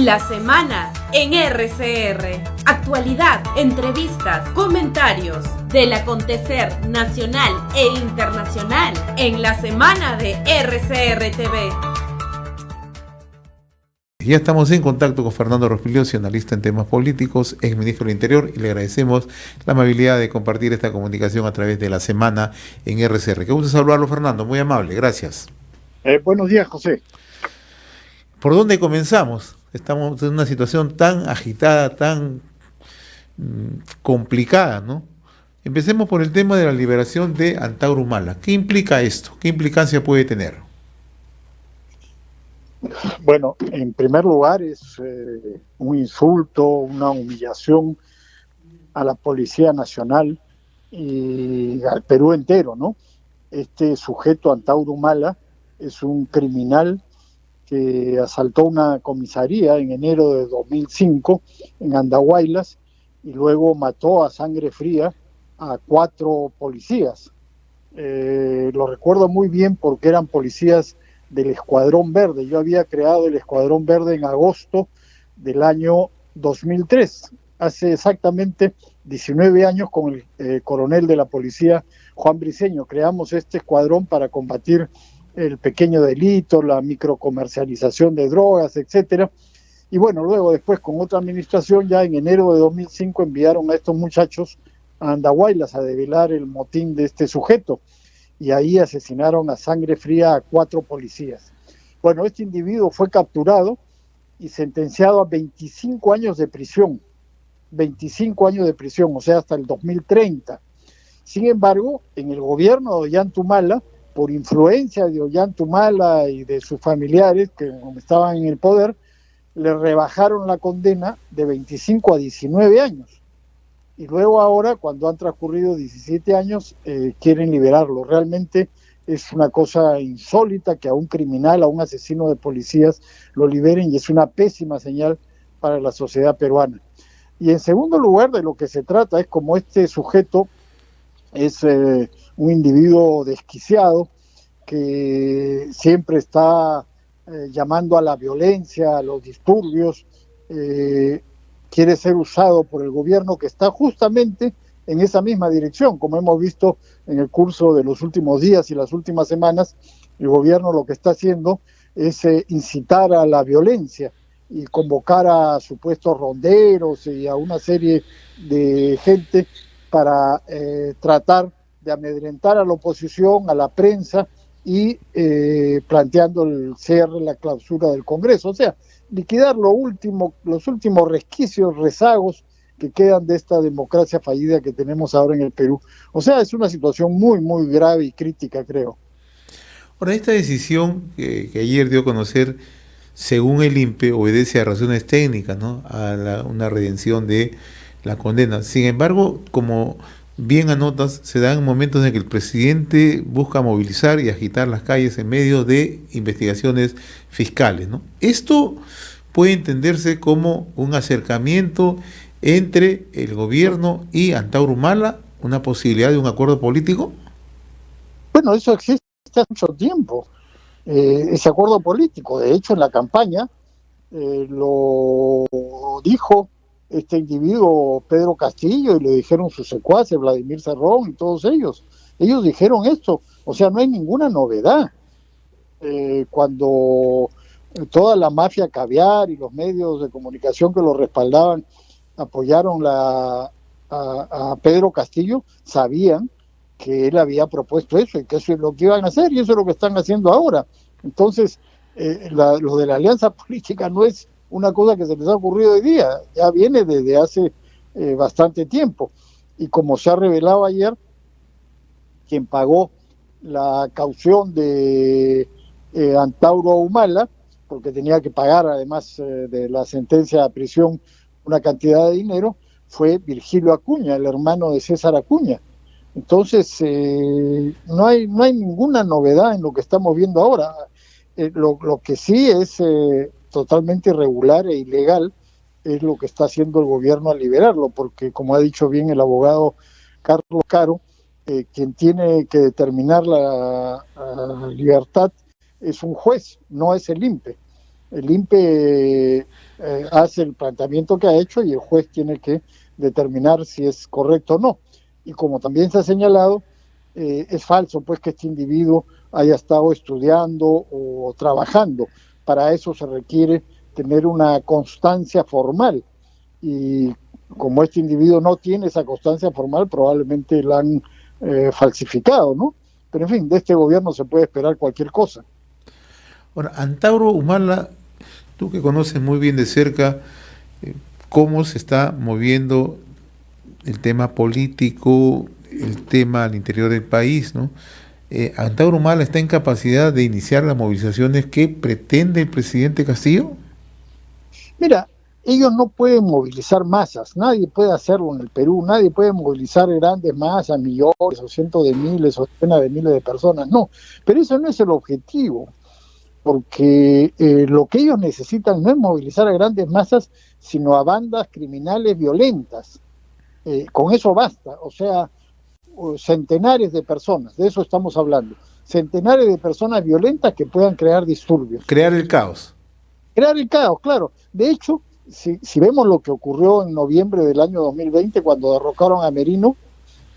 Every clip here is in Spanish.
La semana en RCR. Actualidad, entrevistas, comentarios del acontecer nacional e internacional en la semana de RCR TV. Ya estamos en contacto con Fernando Rospigliosi, analista en temas políticos, ex ministro del Interior, y le agradecemos la amabilidad de compartir esta comunicación a través de la semana en RCR. Qué gusto saludarlo, Fernando, muy amable, gracias. Buenos días, José. ¿Por dónde comenzamos? Estamos en una situación tan agitada, tan complicada, ¿no? Empecemos por el tema de la liberación de Antauro Humala. ¿Qué implica esto? ¿Qué implicancia puede tener? Bueno, en primer lugar es un insulto, una humillación a la Policía Nacional y al Perú entero, ¿no? Este sujeto, Antauro Humala, es un criminal que asaltó una comisaría en enero de 2005 en Andahuaylas y luego mató a sangre fría a 4 policías. Lo recuerdo muy bien porque eran policías del Escuadrón Verde. Yo había creado el Escuadrón Verde en agosto del año 2003, hace exactamente 19 años, con el coronel de la policía Juan Briceño. Creamos este escuadrón para combatir el pequeño delito, la microcomercialización de drogas, etcétera. Y bueno, luego después con otra administración, ya en enero de 2005 enviaron a estos muchachos a Andahuaylas a develar el motín de este sujeto, y ahí asesinaron a sangre fría a 4 policías. Bueno, este individuo fue capturado y sentenciado a 25 años de prisión, 25 años de prisión, o sea, hasta el 2030. Sin embargo, en el gobierno de Ollanta Humala, por influencia de Ollanta Humala y de sus familiares que estaban en el poder, le rebajaron la condena de 25 a 19 años. Y luego ahora, cuando han transcurrido 17 años, quieren liberarlo. Realmente es una cosa insólita que a un criminal, a un asesino de policías, lo liberen, y es una pésima señal para la sociedad peruana. Y en segundo lugar, de lo que se trata es como este sujeto es un individuo desquiciado que siempre está llamando a la violencia, a los disturbios, quiere ser usado por el gobierno, que está justamente en esa misma dirección. Como hemos visto en el curso de los últimos días y las últimas semanas, el gobierno lo que está haciendo es incitar a la violencia y convocar a supuestos ronderos y a una serie de gente para tratar de amedrentar a la oposición, a la prensa, y planteando el cierre, la clausura del Congreso. O sea, liquidar los últimos resquicios, rezagos que quedan de esta democracia fallida que tenemos ahora en el Perú. O sea, es una situación muy, muy grave y crítica, creo. Ahora, esta decisión que ayer dio a conocer, según el INPE, obedece a razones técnicas, ¿no? A una redención de la condena. Sin embargo, como bien anotas, se dan momentos en que el presidente busca movilizar y agitar las calles en medio de investigaciones fiscales, ¿no? Esto puede entenderse como un acercamiento entre el gobierno y Antauro Humala, una posibilidad de un acuerdo político. Bueno, eso existe hace mucho tiempo, ese acuerdo político. De hecho, en la campaña lo dijo este individuo Pedro Castillo, y lo dijeron sus secuaces, Vladimir Cerrón y todos ellos. Ellos dijeron esto. O sea, no hay ninguna novedad. Cuando toda la mafia caviar y los medios de comunicación que lo respaldaban apoyaron a Pedro Castillo, sabían que él había propuesto eso y que eso es lo que iban a hacer, y eso es lo que están haciendo ahora. Entonces, lo de la alianza política no es una cosa que se les ha ocurrido hoy día, ya viene desde hace bastante tiempo. Y como se ha revelado ayer, quien pagó la caución de Antauro Humala, porque tenía que pagar, además de la sentencia a prisión, una cantidad de dinero, fue Virgilio Acuña, el hermano de César Acuña. Entonces, no hay ninguna novedad en lo que estamos viendo ahora. Lo que sí es totalmente irregular e ilegal es lo que está haciendo el gobierno al liberarlo, porque, como ha dicho bien el abogado Carlos Caro, quien tiene que determinar la libertad es un juez, no es el INPE. El INPE hace el planteamiento que ha hecho y el juez tiene que determinar si es correcto o no. Y como también se ha señalado, es falso pues que este individuo haya estado estudiando o trabajando. Para eso se requiere tener una constancia formal, y como este individuo no tiene esa constancia formal, probablemente la han falsificado, ¿no? Pero en fin, de este gobierno se puede esperar cualquier cosa. Ahora, Antauro Humala, tú que conoces muy bien de cerca cómo se está moviendo el tema político, el tema al interior del país, ¿no? ¿Antauro Humala está en capacidad de iniciar las movilizaciones que pretende el presidente Castillo? Mira, ellos no pueden movilizar masas, nadie puede hacerlo en el Perú, nadie puede movilizar grandes masas, millones o cientos de miles o decenas de miles de personas, no, pero eso no es el objetivo, porque lo que ellos necesitan no es movilizar a grandes masas, sino a bandas criminales violentas. Con eso basta, o sea, centenares de personas, de eso estamos hablando, centenares de personas violentas que puedan crear disturbios. Crear el caos. Crear el caos, claro. De hecho, si vemos lo que ocurrió en noviembre del año 2020 cuando derrocaron a Merino,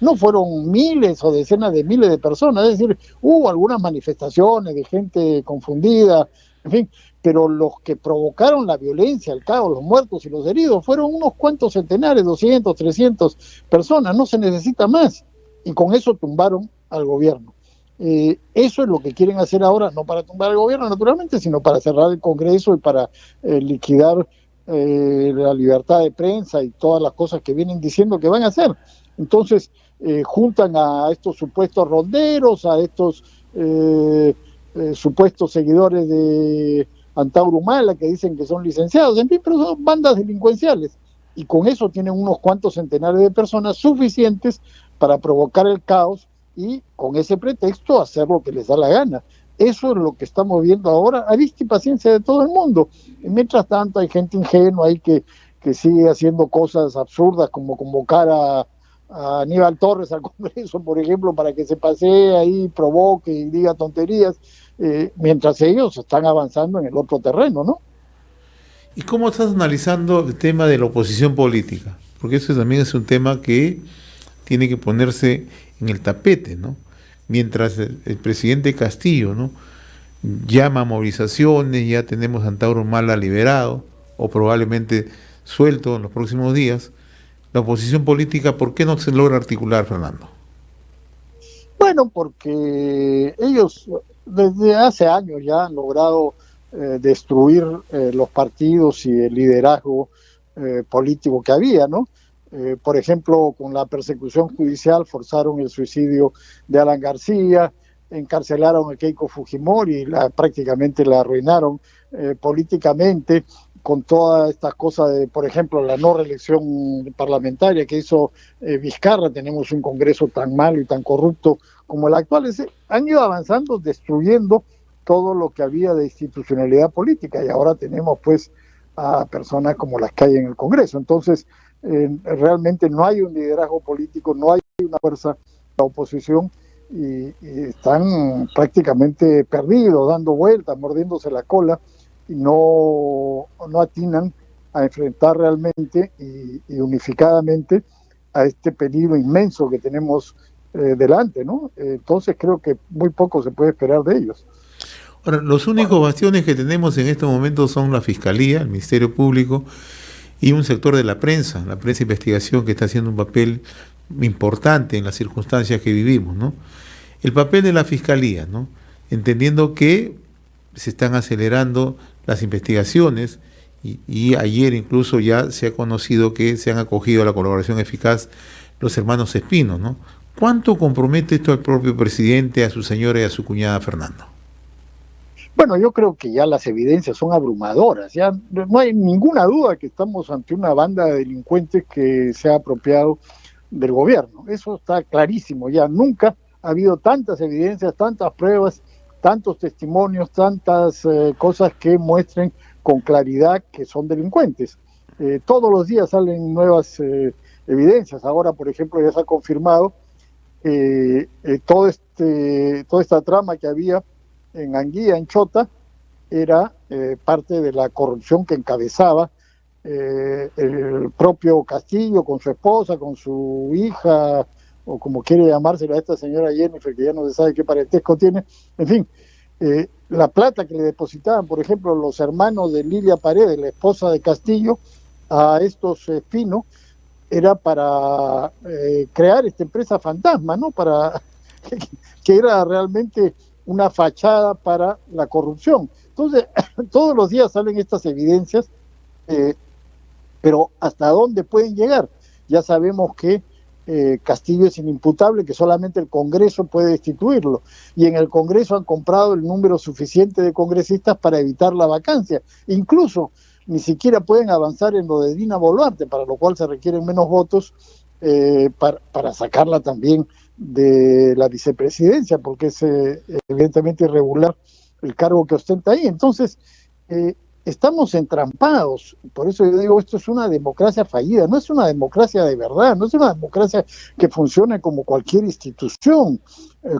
no fueron miles o decenas de miles de personas, es decir, hubo algunas manifestaciones de gente confundida, en fin, pero los que provocaron la violencia, el caos, los muertos y los heridos fueron unos cuantos centenares, 200, 300 personas, no se necesita más. Y con eso tumbaron al gobierno. Eso es lo que quieren hacer ahora, no para tumbar al gobierno naturalmente, sino para cerrar el Congreso y para liquidar la libertad de prensa y todas las cosas que vienen diciendo que van a hacer. Entonces juntan a estos supuestos ronderos, a estos supuestos seguidores de Antauro Humala que dicen que son licenciados, en fin, pero son bandas delincuenciales, y con eso tienen unos cuantos centenares de personas suficientes para provocar el caos y con ese pretexto hacer lo que les da la gana. Eso es lo que estamos viendo ahora, a vista y paciencia de todo el mundo. Y mientras tanto hay gente ingenua ahí que sigue haciendo cosas absurdas como convocar a Aníbal Torres al Congreso, por ejemplo, para que se pasee ahí, provoque y diga tonterías, mientras ellos están avanzando en el otro terreno, ¿no? ¿Y cómo estás analizando el tema de la oposición política? Porque eso también es un tema que tiene que ponerse en el tapete, ¿no? Mientras el presidente Castillo, ¿no?, llama a movilizaciones, ya tenemos a Antauro Humala liberado o probablemente suelto en los próximos días, la oposición política, ¿por qué no se logra articular, Fernando? Bueno, porque ellos desde hace años ya han logrado destruir los partidos y el liderazgo político que había, ¿no? Por ejemplo, con la persecución judicial forzaron el suicidio de Alan García, encarcelaron a Keiko Fujimori, prácticamente la arruinaron políticamente, con todas estas cosas de, por ejemplo, la no reelección parlamentaria que hizo Vizcarra. Tenemos un Congreso tan malo y tan corrupto como el actual. Han ido avanzando, destruyendo todo lo que había de institucionalidad política, y ahora tenemos pues a personas como las que hay en el Congreso. Entonces, realmente no hay un liderazgo político, no hay una fuerza de la oposición, y están prácticamente perdidos, dando vueltas, mordiéndose la cola, y no atinan a enfrentar realmente y unificadamente a este peligro inmenso que tenemos delante, ¿no? Entonces creo que muy poco se puede esperar de ellos. Ahora, los únicos bastiones que tenemos en estos momentos son la Fiscalía, el Ministerio Público y un sector de la prensa de investigación, que está haciendo un papel importante en las circunstancias que vivimos, ¿no? El papel de la Fiscalía, ¿no?, entendiendo que se están acelerando las investigaciones y ayer incluso ya se ha conocido que se han acogido a la colaboración eficaz los hermanos Espino, ¿no? ¿Cuánto compromete esto al propio presidente, a su señora y a su cuñada Fernando? Bueno, yo creo que ya las evidencias son abrumadoras, ya no hay ninguna duda que estamos ante una banda de delincuentes que se ha apropiado del gobierno. Eso está clarísimo, ya nunca ha habido tantas evidencias, tantas pruebas, tantos testimonios, tantas cosas que muestren con claridad que son delincuentes. Todos los días salen nuevas evidencias. Ahora, por ejemplo, ya se ha confirmado toda esta trama que había en Anguía, en Chota, era parte de la corrupción que encabezaba el propio Castillo con su esposa, con su hija, o como quiere llamársela a esta señora Jennifer, que ya no se sabe qué parentesco tiene, en fin, la plata que le depositaban, por ejemplo, los hermanos de Lilia Paredes, la esposa de Castillo, a estos Espino, era para crear esta empresa fantasma, ¿no? Para que era realmente una fachada para la corrupción. Entonces, todos los días salen estas evidencias, pero ¿hasta dónde pueden llegar? Ya sabemos que Castillo es inimputable, que solamente el Congreso puede destituirlo, y en el Congreso han comprado el número suficiente de congresistas para evitar la vacancia. Incluso ni siquiera pueden avanzar en lo de Dina Boluarte, para lo cual se requieren menos votos para sacarla también de la vicepresidencia, porque es evidentemente irregular el cargo que ostenta ahí. Entonces, estamos entrampados. Por eso yo digo, esto es una democracia fallida, no es una democracia de verdad, no es una democracia que funcione como cualquier institución,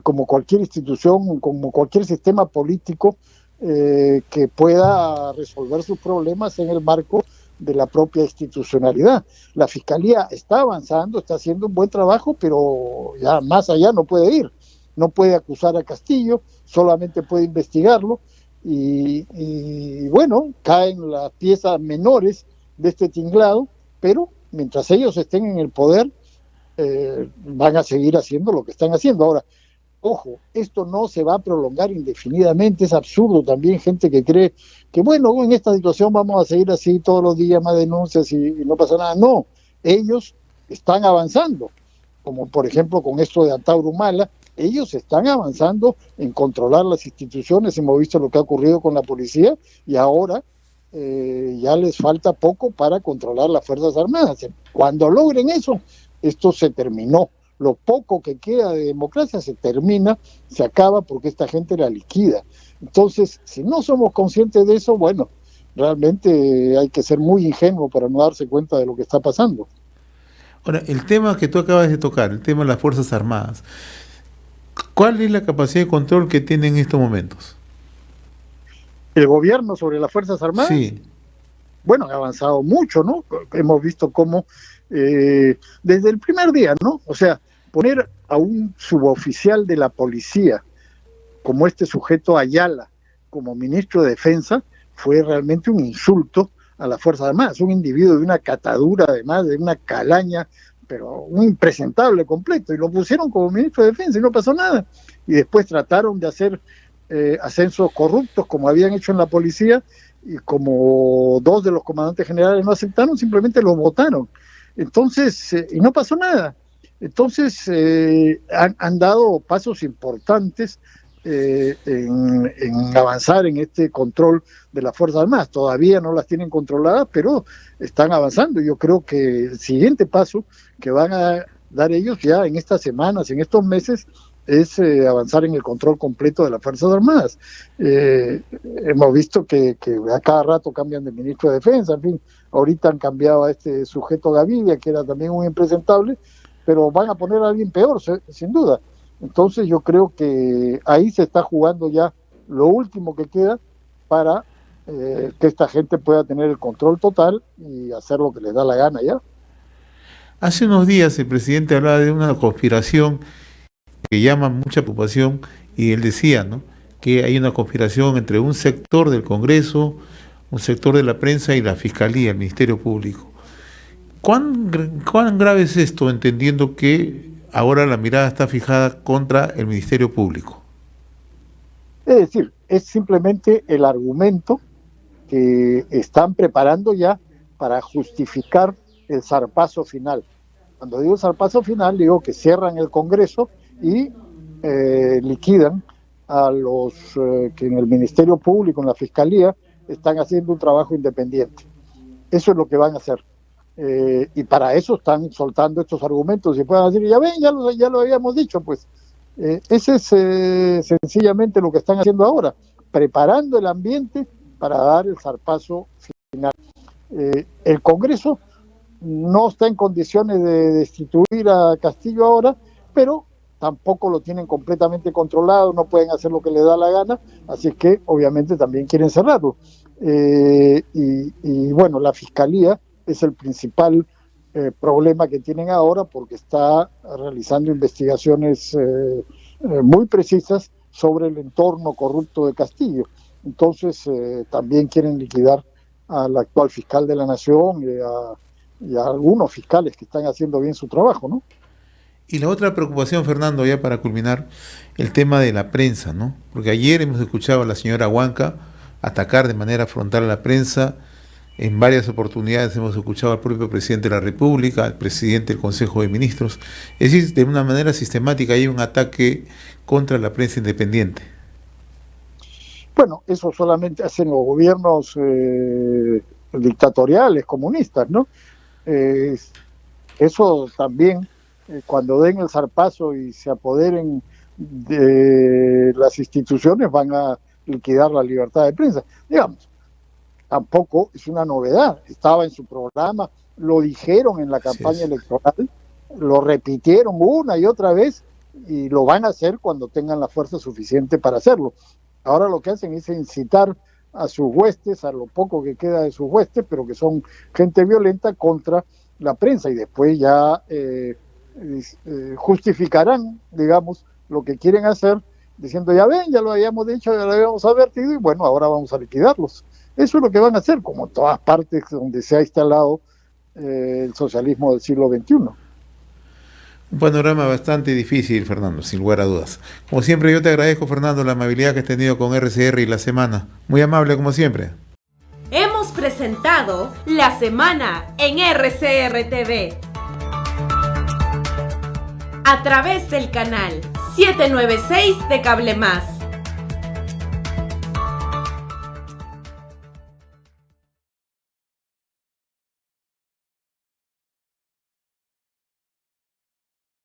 como cualquier sistema político que pueda resolver sus problemas en el marco de la propia institucionalidad. La Fiscalía está avanzando, está haciendo un buen trabajo, pero ya más allá no puede ir. No puede acusar a Castillo, solamente puede investigarlo, y bueno, caen las piezas menores de este tinglado, pero mientras ellos estén en el poder, van a seguir haciendo lo que están haciendo. Ahora, ojo, esto no se va a prolongar indefinidamente, es absurdo también gente que cree que bueno, en esta situación vamos a seguir así todos los días, más denuncias y no pasa nada. No, ellos están avanzando, como por ejemplo con esto de Antauro Humala, ellos están avanzando en controlar las instituciones, hemos visto lo que ha ocurrido con la policía y ahora ya les falta poco para controlar las Fuerzas Armadas. Cuando logren eso, esto se terminó. Lo poco que queda de democracia se termina, se acaba porque esta gente la liquida. Entonces, si no somos conscientes de eso, bueno, realmente hay que ser muy ingenuo para no darse cuenta de lo que está pasando. Ahora, el tema que tú acabas de tocar, el tema de las Fuerzas Armadas, ¿cuál es la capacidad de control que tienen en estos momentos? ¿El gobierno sobre las Fuerzas Armadas? Sí. Bueno, ha avanzado mucho, ¿no? Hemos visto cómo desde el primer día, ¿no? O sea, poner a un suboficial de la policía como este sujeto Ayala como ministro de Defensa fue realmente un insulto a las Fuerzas Armadas, un individuo de una catadura, además de una calaña, pero un impresentable completo, y lo pusieron como ministro de Defensa y no pasó nada. Y después trataron de hacer ascensos corruptos como habían hecho en la policía, y como dos de los comandantes generales no aceptaron, simplemente los votaron. Entonces, y no pasó nada. Entonces, han dado pasos importantes en avanzar en este control de las Fuerzas Armadas. Todavía no las tienen controladas, pero están avanzando. Yo creo que el siguiente paso que van a dar ellos ya en estas semanas, en estos meses, es avanzar en el control completo de las Fuerzas Armadas. Hemos visto que a cada rato cambian de ministro de Defensa, en fin, ahorita han cambiado a este sujeto Gaviria, que era también un impresentable, pero van a poner a alguien peor, sin duda. Entonces yo creo que ahí se está jugando ya lo último que queda para que esta gente pueda tener el control total y hacer lo que les da la gana ya. Hace unos días el presidente hablaba de una conspiración que llama mucha preocupación, y él decía, ¿no?, que hay una conspiración entre un sector del Congreso, un sector de la prensa y la Fiscalía, el Ministerio Público. ¿Cuán grave es esto, entendiendo que ahora la mirada está fijada contra el Ministerio Público? Es decir, es simplemente el argumento que están preparando ya para justificar el zarpazo final. Cuando digo zarpazo final, digo que cierran el Congreso y liquidan a los que en el Ministerio Público, en la Fiscalía, están haciendo un trabajo independiente. Eso es lo que van a hacer. Y para eso están soltando estos argumentos y pueden decir, ya ven, ya lo habíamos dicho, pues. Ese es sencillamente lo que están haciendo ahora, preparando el ambiente para dar el zarpazo final. El Congreso no está en condiciones de destituir a Castillo ahora, pero tampoco lo tienen completamente controlado, no pueden hacer lo que les da la gana, así que obviamente también quieren cerrarlo. Y bueno, la Fiscalía es el principal problema que tienen ahora, porque está realizando investigaciones muy precisas sobre el entorno corrupto de Castillo. Entonces también quieren liquidar al actual fiscal de la Nación y a algunos fiscales que están haciendo bien su trabajo, ¿no? Y la otra preocupación, Fernando, ya para culminar, el tema de la prensa, ¿no? Porque ayer hemos escuchado a la señora Huanca atacar de manera frontal a la prensa. En varias oportunidades hemos escuchado al propio presidente de la República, al presidente del Consejo de Ministros. Es decir, de una manera sistemática hay un ataque contra la prensa independiente. Bueno, eso solamente hacen los gobiernos dictatoriales, comunistas, ¿no? Eso también, cuando den el zarpazo y se apoderen de las instituciones, van a liquidar la libertad de prensa. Digamos, tampoco es una novedad, estaba en su programa, lo dijeron en la campaña electoral, lo repitieron una y otra vez, y lo van a hacer cuando tengan la fuerza suficiente para hacerlo. Ahora lo que hacen es incitar a sus huestes, a lo poco que queda de sus huestes, pero que son gente violenta, contra la prensa, y después ya justificarán, digamos, lo que quieren hacer, diciendo, ya ven, ya lo habíamos dicho, ya lo habíamos advertido, y bueno, ahora vamos a liquidarlos. Eso es lo que van a hacer, como en todas partes donde se ha instalado el socialismo del siglo XXI. Un panorama bastante difícil, Fernando, sin lugar a dudas. Como siempre, yo te agradezco, Fernando, la amabilidad que has tenido con RCR y La Semana. Muy amable, como siempre. Hemos presentado La Semana en RCR TV, a través del canal 796 de Cable Más.